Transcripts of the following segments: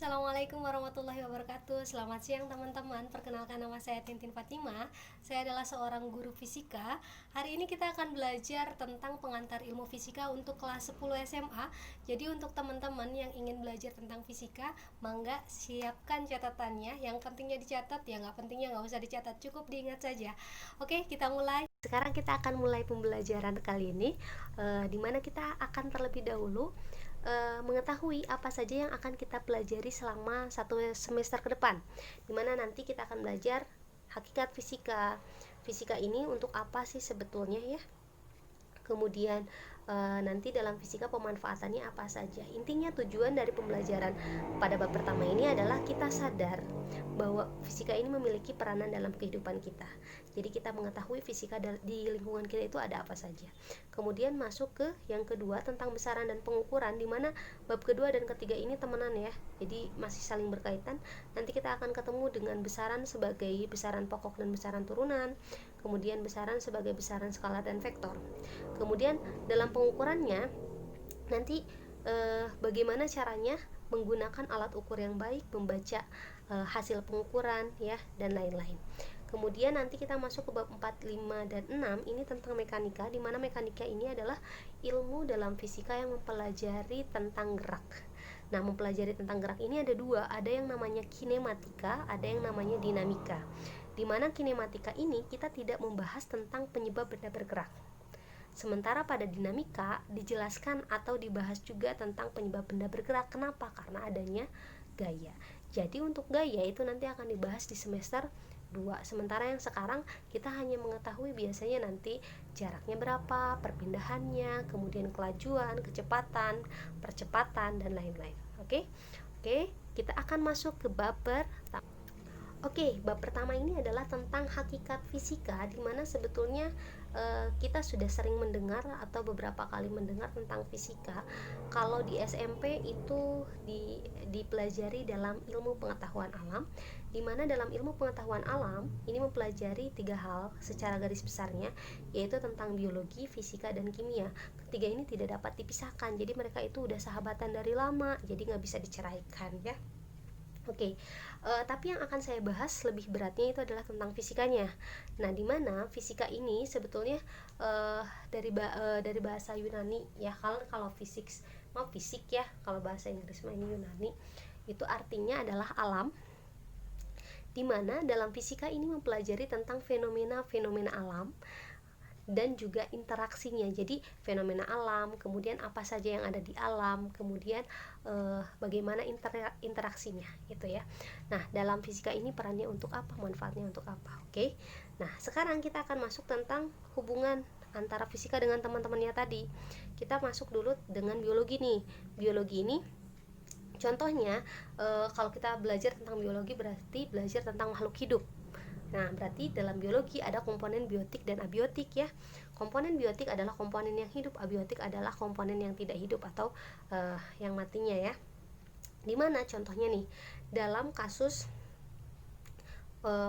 Assalamualaikum warahmatullahi wabarakatuh. Selamat siang teman-teman. Perkenalkan, nama saya Tintin Fatima. Saya adalah seorang guru fisika. Hari ini kita akan belajar tentang pengantar ilmu fisika untuk kelas 10 SMA. Jadi untuk teman-teman yang ingin belajar tentang fisika, mangga siapkan catatannya. Yang pentingnya dicatat, ya nggak pentingnya nggak usah dicatat, cukup diingat saja. Oke, kita mulai. Sekarang kita akan mulai pembelajaran kali ini, dimana kita akan terlebih dahulu mengetahui apa saja yang akan kita pelajari selama satu semester ke depan, dimana nanti kita akan belajar hakikat fisika. Fisika ini untuk apa sih sebetulnya ya? Kemudian nanti dalam fisika pemanfaatannya apa saja. Intinya tujuan dari pembelajaran pada bab pertama ini adalah kita sadar bahwa fisika ini memiliki peranan dalam kehidupan kita. Jadi kita mengetahui fisika di lingkungan kita itu ada apa saja. Kemudian masuk ke yang kedua tentang besaran dan pengukuran, di mana bab kedua dan ketiga ini temenan ya. Jadi masih saling berkaitan. Nanti kita akan ketemu dengan besaran sebagai besaran pokok dan besaran turunan. Kemudian besaran sebagai besaran skalar dan vektor. Kemudian dalam pengukurannya nanti bagaimana caranya menggunakan alat ukur yang baik, membaca hasil pengukuran ya, dan lain-lain. Kemudian nanti kita masuk ke bab 4, 5, dan 6. Ini tentang mekanika, di mana mekanika ini adalah ilmu dalam fisika yang mempelajari tentang gerak. Nah, mempelajari tentang gerak ini ada dua, ada yang namanya kinematika, ada yang namanya dinamika. Di mana kinematika ini kita tidak membahas tentang penyebab benda bergerak. Sementara pada dinamika dijelaskan atau dibahas juga tentang penyebab benda bergerak. Kenapa? Karena adanya gaya. Jadi untuk gaya itu nanti akan dibahas di semester 2. Sementara yang sekarang kita hanya mengetahui biasanya nanti jaraknya berapa, perpindahannya, kemudian kelajuan, kecepatan, percepatan, dan lain-lain. Oke, kita akan masuk ke bab pertama. Bab pertama ini adalah tentang hakikat fisika, di mana sebetulnya kita sudah sering mendengar atau beberapa kali mendengar tentang fisika. Kalau di SMP itu dipelajari dalam ilmu pengetahuan alam, di mana dalam ilmu pengetahuan alam ini mempelajari 3 hal secara garis besarnya, yaitu tentang biologi, fisika, dan kimia. Ketiga ini tidak dapat dipisahkan, jadi mereka itu udah sahabatan dari lama, jadi nggak bisa diceraikan ya. Tapi yang akan saya bahas lebih beratnya itu adalah tentang fisikanya. Nah, di mana fisika ini sebetulnya dari bahasa Yunani ya. Kalau fisik ya, kalau bahasa Inggris ini Yunani, itu artinya adalah alam. Di mana dalam fisika ini mempelajari tentang fenomena-fenomena alam dan juga interaksinya. Jadi fenomena alam, kemudian apa saja yang ada di alam, kemudian bagaimana interaksinya gitu ya. Nah, dalam fisika ini perannya untuk apa, manfaatnya untuk apa. Nah, sekarang kita akan masuk tentang hubungan antara fisika dengan teman-temannya tadi. Kita masuk dulu dengan biologi nih. Biologi ini contohnya kalau kita belajar tentang biologi berarti belajar tentang makhluk hidup. Nah, berarti dalam biologi ada komponen biotik dan abiotik ya. Komponen biotik adalah komponen yang hidup, abiotik adalah komponen yang tidak hidup atau yang matinya ya. Dimana contohnya nih, dalam kasus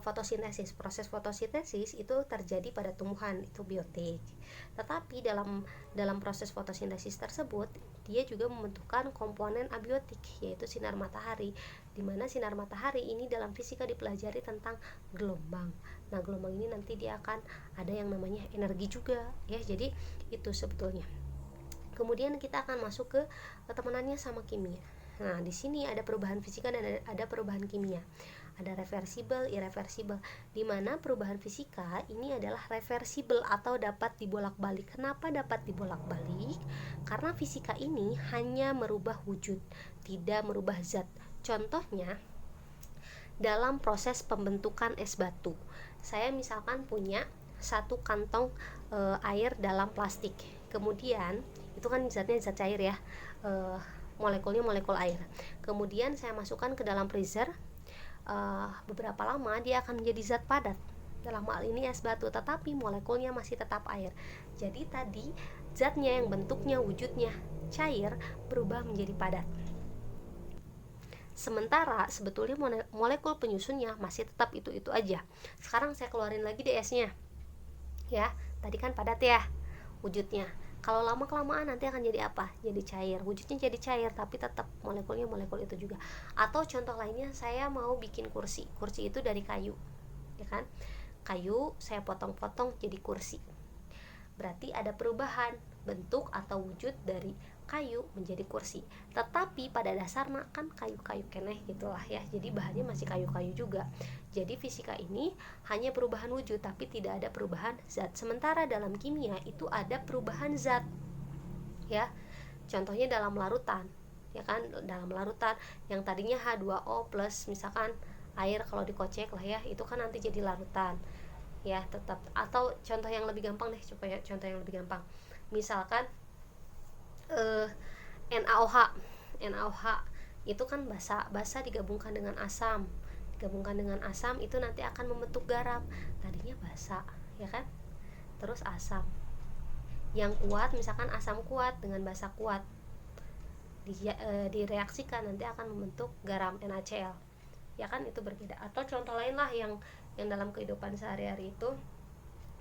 fotosintesis, proses fotosintesis itu terjadi pada tumbuhan, itu biotik. Tetapi dalam proses fotosintesis tersebut dia juga membentukkan komponen abiotik, yaitu sinar matahari, di mana sinar matahari ini dalam fisika dipelajari tentang gelombang. Nah, gelombang ini nanti dia akan ada yang namanya energi juga ya. Jadi itu sebetulnya. Kemudian kita akan masuk ke temenannya sama kimia. Nah, di sini ada perubahan fisika dan ada perubahan kimia. Ada reversibel, irreversibel, di mana perubahan fisika ini adalah reversibel atau dapat dibolak-balik. Kenapa dapat dibolak-balik? Karena fisika ini hanya merubah wujud, tidak merubah zat. Contohnya dalam proses pembentukan es batu. Saya misalkan punya satu kantong air dalam plastik. Kemudian itu kan zatnya zat cair ya. Molekulnya molekul air. Kemudian saya masukkan ke dalam freezer. Beberapa lama dia akan menjadi zat padat, dalam hal ini es batu, tetapi molekulnya masih tetap air. Jadi tadi zatnya yang bentuknya wujudnya cair berubah menjadi padat. Sementara sebetulnya molekul penyusunnya masih tetap itu aja. Sekarang saya keluarin lagi deh esnya ya. Tadi kan padat ya wujudnya. Kalau lama-kelamaan nanti akan jadi apa? Jadi cair. Wujudnya jadi cair, tapi tetap molekulnya molekul itu juga. Atau contoh lainnya, saya mau bikin kursi. Kursi itu dari kayu, ya kan? Kayu saya potong-potong jadi kursi. Berarti ada perubahan bentuk atau wujud dari kayu menjadi kursi. Tetapi pada dasarnya kan kayu-kayu keneh gitulah ya. Jadi bahannya masih kayu-kayu juga. Jadi fisika ini hanya perubahan wujud tapi tidak ada perubahan zat. Sementara dalam kimia itu ada perubahan zat. Ya. Contohnya dalam larutan. Ya kan, dalam larutan yang tadinya H2O plus misalkan air kalau dikocek lah ya, itu kan nanti jadi larutan. Ya tetap. Atau contoh yang lebih gampang deh, coba ya contoh yang lebih gampang, misalkan NaOH. NaOH itu kan basa digabungkan dengan asam, itu nanti akan membentuk garam. Tadinya basa ya kan, terus asam yang kuat, misalkan asam kuat dengan basa kuat direaksikan nanti akan membentuk garam NaCl, ya kan, itu berbeda. Atau contoh lain lah yang dalam kehidupan sehari-hari itu,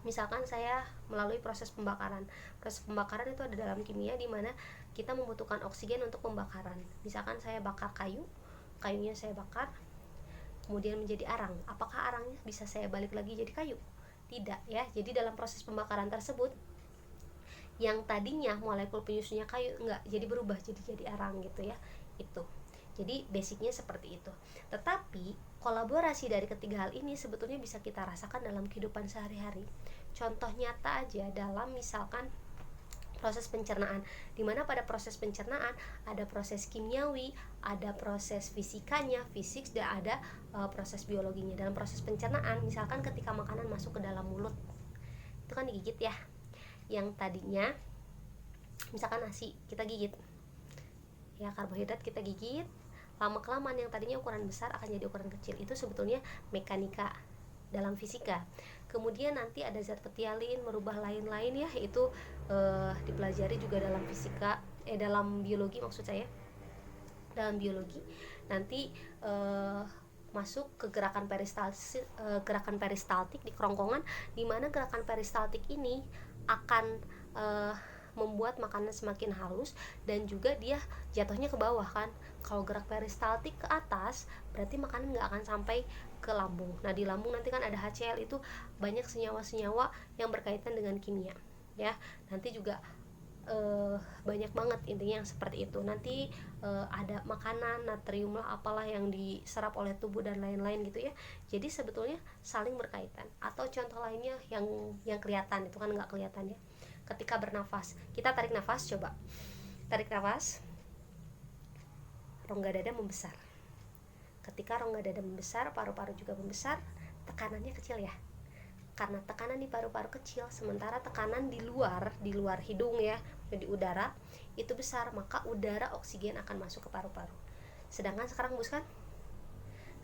misalkan saya melalui proses pembakaran. Proses pembakaran itu ada dalam kimia di mana kita membutuhkan oksigen untuk pembakaran. Misalkan saya bakar kayunya saya bakar, kemudian menjadi arang. Apakah arangnya bisa saya balik lagi jadi kayu? Tidak ya. Jadi dalam proses pembakaran tersebut, yang tadinya molekul penyusunnya kayu enggak, jadi berubah jadi arang gitu ya. Itu. Jadi basicnya seperti itu. Tetapi kolaborasi dari ketiga hal ini sebetulnya bisa kita rasakan dalam kehidupan sehari-hari. Contoh nyata aja dalam misalkan proses pencernaan, di mana pada proses pencernaan ada proses kimiawi, ada proses fisikanya, fisik, dan ada proses biologinya. Dalam proses pencernaan, misalkan ketika makanan masuk ke dalam mulut, itu kan digigit ya. Yang tadinya misalkan nasi kita gigit, ya karbohidrat kita gigit, lama-kelamaan yang tadinya ukuran besar akan jadi ukuran kecil. Itu sebetulnya mekanika dalam fisika. Kemudian nanti ada zat petialin merubah lain-lain ya, itu dipelajari juga dalam fisika, dalam biologi maksud saya. Dalam biologi nanti masuk ke gerakan peristaltik di kerongkongan, di mana gerakan peristaltik ini akan membuat makanan semakin halus dan juga dia jatuhnya ke bawah kan. Kalau gerak peristaltik ke atas berarti makanan nggak akan sampai ke lambung. Nah di lambung nanti kan ada HCl, itu banyak senyawa-senyawa yang berkaitan dengan kimia ya. Nanti juga banyak banget intinya yang seperti itu. Nanti ada makanan natrium lah apalah yang diserap oleh tubuh dan lain-lain gitu ya. Jadi sebetulnya saling berkaitan. Atau contoh lainnya yang kelihatan, itu kan nggak kelihatan ya. Ketika bernafas, kita tarik nafas, coba tarik nafas, rongga dada membesar. Ketika rongga dada membesar, paru-paru juga membesar, tekanannya kecil ya, karena tekanan di paru-paru kecil, sementara tekanan di luar hidung ya, di udara itu besar, maka udara oksigen akan masuk ke paru-paru. Sedangkan sekarang hembuskan,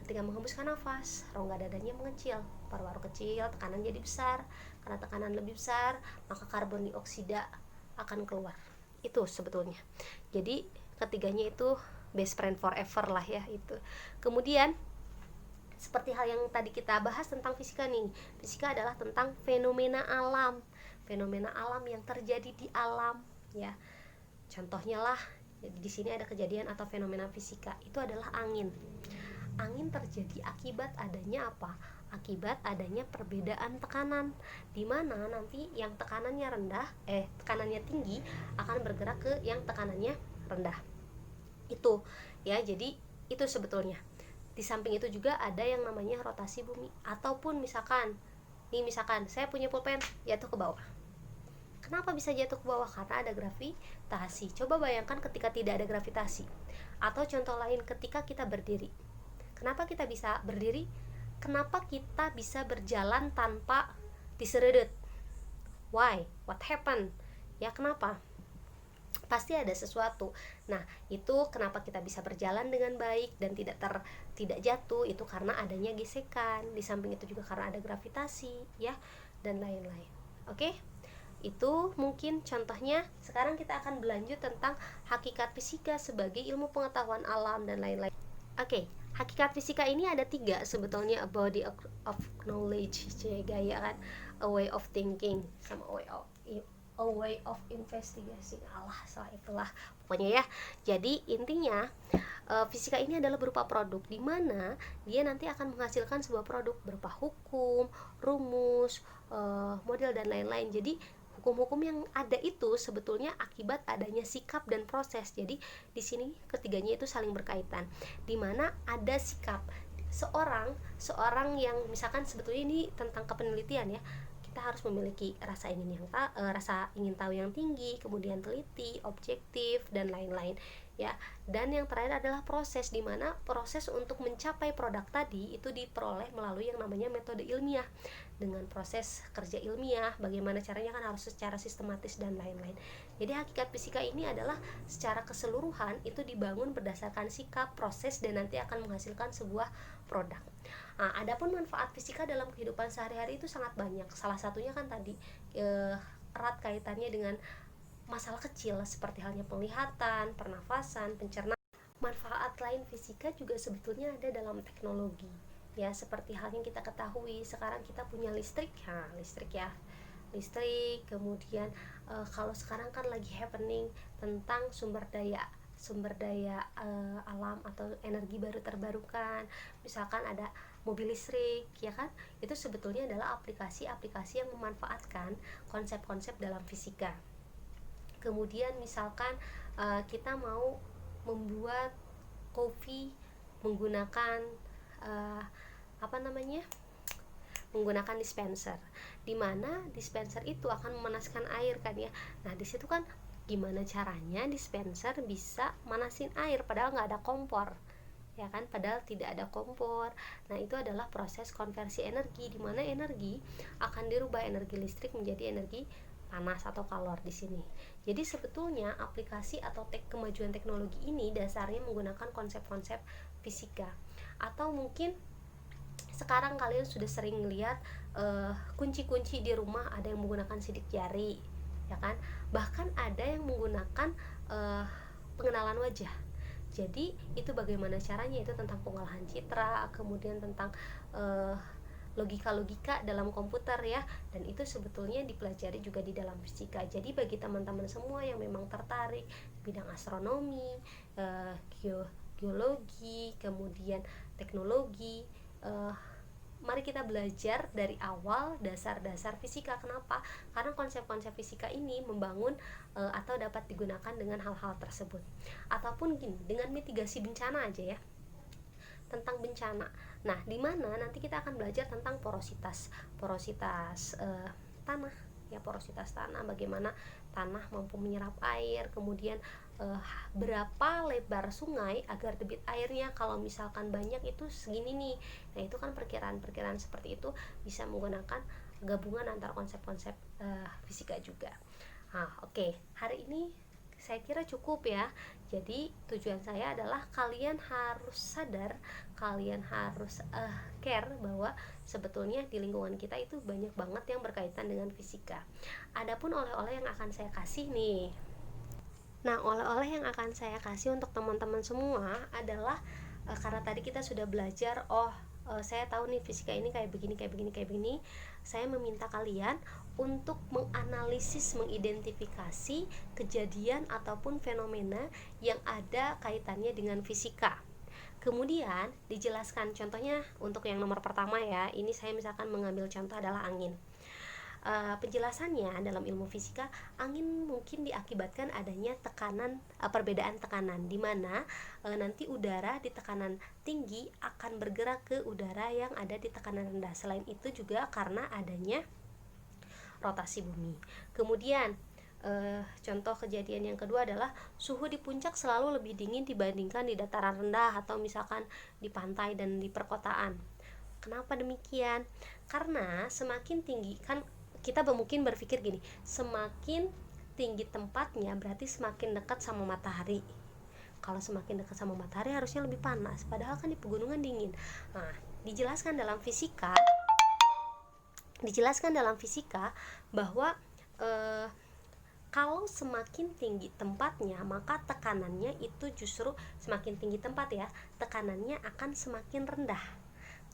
ketika menghembuskan nafas, rongga dadanya mengecil, paru-paru kecil, tekanan jadi besar. Karena tekanan lebih besar, maka karbon dioksida akan keluar. Itu sebetulnya. Jadi ketiganya itu best friend forever lah ya itu. Kemudian seperti hal yang tadi kita bahas tentang fisika nih. Fisika adalah tentang fenomena alam. Fenomena alam yang terjadi di alam ya. Contohnya lah, di sini ada kejadian atau fenomena fisika, itu adalah angin. Angin terjadi akibat adanya apa? Akibat adanya perbedaan tekanan, di mana nanti yang tekanannya rendah, tekanannya tinggi akan bergerak ke yang tekanannya rendah. Itu ya, jadi itu sebetulnya. Di samping itu juga ada yang namanya rotasi bumi, ataupun misalkan saya punya pulpen jatuh ke bawah. Kenapa bisa jatuh ke bawah? Karena ada gravitasi. Coba bayangkan ketika tidak ada gravitasi. Atau contoh lain, ketika kita berdiri. Kenapa kita bisa berdiri? Kenapa kita bisa berjalan tanpa diserudut? Why? What happened? Ya kenapa? Pasti ada sesuatu. Nah, itu kenapa kita bisa berjalan dengan baik dan tidak jatuh, itu karena adanya gesekan. Di samping itu juga karena ada gravitasi ya, dan lain-lain. Oke? Itu mungkin contohnya. Sekarang kita akan berlanjut tentang hakikat fisika sebagai ilmu pengetahuan alam dan lain-lain. Oke, hakikat fisika ini ada 3 sebetulnya: a body of knowledge, gaya kan, a way of thinking, sama a way of a way of investigation. Allah, salah itulah pokoknya ya. Jadi intinya fisika ini adalah berupa produk, di mana dia nanti akan menghasilkan sebuah produk berupa hukum, rumus, model dan lain-lain. Jadi hukum-hukum yang ada itu sebetulnya akibat adanya sikap dan proses. Jadi di sini ketiganya itu saling berkaitan, di mana ada sikap seorang yang misalkan sebetulnya ini tentang kepenelitian ya, kita harus memiliki rasa ingin tahu yang tinggi, kemudian teliti, objektif dan lain-lain ya. Dan yang terakhir adalah proses, di mana proses untuk mencapai produk tadi itu diperoleh melalui yang namanya metode ilmiah, dengan proses kerja ilmiah, bagaimana caranya kan harus secara sistematis dan lain-lain. Jadi hakikat fisika ini adalah secara keseluruhan itu dibangun berdasarkan sikap, proses, dan nanti akan menghasilkan sebuah produk. Nah, adapun manfaat fisika dalam kehidupan sehari-hari itu sangat banyak. Salah satunya kan tadi erat kaitannya dengan masalah kecil seperti halnya penglihatan, pernafasan, pencernaan. Manfaat lain fisika juga sebetulnya ada dalam teknologi. Ya, seperti halnya kita ketahui sekarang kita punya listrik. Nah, listrik ya. Listrik, kemudian kalau sekarang kan lagi happening tentang sumber daya alam atau energi baru terbarukan, misalkan ada mobil listrik ya kan, itu sebetulnya adalah aplikasi-aplikasi yang memanfaatkan konsep-konsep dalam fisika. Kemudian misalkan kita mau membuat kopi menggunakan menggunakan dispenser, di mana dispenser itu akan memanaskan air kan ya. Nah, di situ kan gimana caranya dispenser bisa manasin air padahal nggak ada kompor ya kan, padahal tidak ada kompor. Nah, itu adalah proses konversi energi, di mana energi akan dirubah energi listrik menjadi energi panas atau kalor di sini. Jadi sebetulnya aplikasi atau kemajuan teknologi ini dasarnya menggunakan konsep-konsep fisika. Atau mungkin sekarang kalian sudah sering lihat kunci-kunci di rumah ada yang menggunakan sidik jari ya kan, bahkan ada yang menggunakan pengenalan wajah. Jadi itu bagaimana caranya, itu tentang pengolahan citra, kemudian tentang logika-logika dalam komputer ya, dan itu sebetulnya dipelajari juga di dalam fisika. Jadi bagi teman-teman semua yang memang tertarik bidang astronomi, geologi, kemudian teknologi, mari kita belajar dari awal dasar-dasar fisika. Kenapa? Karena konsep-konsep fisika ini membangun atau dapat digunakan dengan hal-hal tersebut. Ataupun gini, dengan mitigasi bencana aja ya, tentang bencana. Nah, di mana nanti kita akan belajar tentang porositas tanah ya, porositas tanah, bagaimana tanah mampu menyerap air, kemudian berapa lebar sungai agar debit airnya kalau misalkan banyak itu segini nih. Nah, itu kan perkiraan seperti itu bisa menggunakan gabungan antar konsep-konsep fisika juga. Nah, oke. Hari ini saya kira cukup ya. Jadi tujuan saya adalah kalian harus sadar, kalian harus care bahwa sebetulnya di lingkungan kita itu banyak banget yang berkaitan dengan fisika. Adapun oleh-oleh yang akan saya kasih nih. Nah, oleh-oleh yang akan saya kasih untuk teman-teman semua adalah karena tadi kita sudah belajar, saya tahu nih fisika ini kayak begini. Saya meminta kalian untuk menganalisis, mengidentifikasi kejadian ataupun fenomena yang ada kaitannya dengan fisika. Kemudian dijelaskan, contohnya untuk yang nomor pertama ya, ini saya misalkan mengambil contoh adalah angin. Penjelasannya dalam ilmu fisika, angin mungkin diakibatkan adanya perbedaan tekanan, di mana nanti udara di tekanan tinggi akan bergerak ke udara yang ada di tekanan rendah. Selain itu juga karena adanya rotasi bumi. Kemudian contoh kejadian yang kedua adalah suhu di puncak selalu lebih dingin dibandingkan di dataran rendah atau misalkan di pantai dan di perkotaan. Kenapa demikian? Karena semakin tinggi, kan kita mungkin berpikir gini, semakin tinggi tempatnya berarti semakin dekat sama matahari. Kalau semakin dekat sama matahari harusnya lebih panas, padahal kan di pegunungan dingin. Nah, dijelaskan dalam fisika bahwa kalau semakin tinggi tempatnya, maka tekanannya itu justru semakin tinggi tempat ya, tekanannya akan semakin rendah.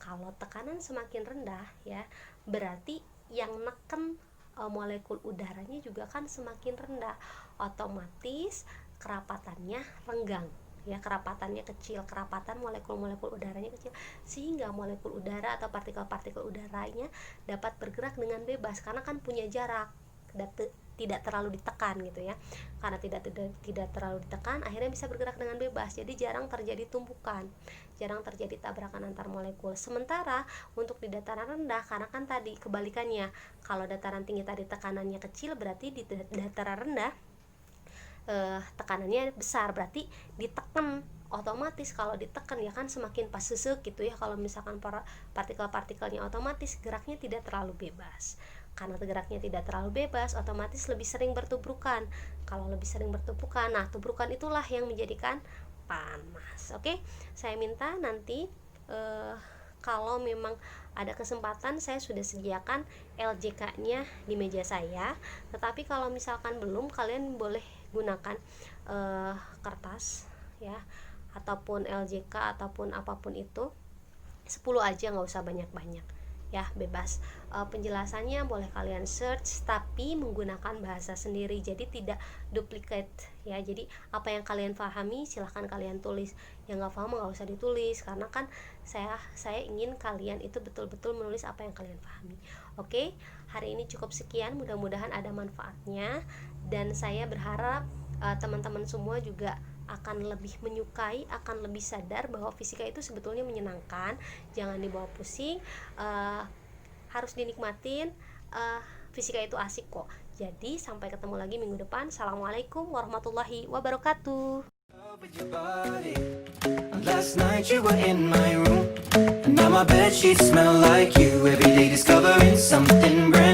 Kalau tekanan semakin rendah ya, berarti yang neken molekul udaranya juga kan semakin rendah, otomatis kerapatannya renggang ya, kerapatannya kecil, kerapatan molekul-molekul udaranya kecil, sehingga molekul udara atau partikel-partikel udaranya dapat bergerak dengan bebas karena kan punya jarak, tidak terlalu ditekan gitu ya. Karena tidak terlalu ditekan, akhirnya bisa bergerak dengan bebas. Jadi jarang terjadi tumpukan, jarang terjadi tabrakan antar molekul. Sementara untuk di dataran rendah, karena kan tadi kebalikannya, kalau dataran tinggi tadi tekanannya kecil, berarti di dataran rendah tekanannya besar, berarti ditekan. Otomatis kalau ditekan ya kan semakin pas sesek gitu ya. Kalau misalkan partikel-partikelnya otomatis geraknya tidak terlalu bebas. Karena geraknya tidak terlalu bebas, otomatis lebih sering bertumpukan. Kalau lebih sering bertumpukan, nah tumpukan itulah yang menjadikan panas. Oke, saya minta nanti kalau memang ada kesempatan, saya sudah sediakan LJK-nya di meja saya. Tetapi kalau misalkan belum, kalian boleh gunakan kertas ya, ataupun LJK ataupun apapun itu, 10 aja, nggak usah banyak-banyak ya, bebas. Penjelasannya boleh kalian search tapi menggunakan bahasa sendiri, jadi tidak duplicate ya. Jadi apa yang kalian pahami silahkan kalian tulis, yang nggak paham nggak usah ditulis, karena kan saya ingin kalian itu betul-betul menulis apa yang kalian pahami. Oke, hari ini cukup sekian, mudah-mudahan ada manfaatnya, dan saya berharap teman-teman semua juga akan lebih menyukai, akan lebih sadar bahwa fisika itu sebetulnya menyenangkan, jangan dibawa pusing, harus dinikmatin, fisika itu asik kok. Jadi sampai ketemu lagi minggu depan. Assalamualaikum warahmatullahi wabarakatuh. Last night you were in my room, and now my bedsheets smell like you. Every day discovering something brand new.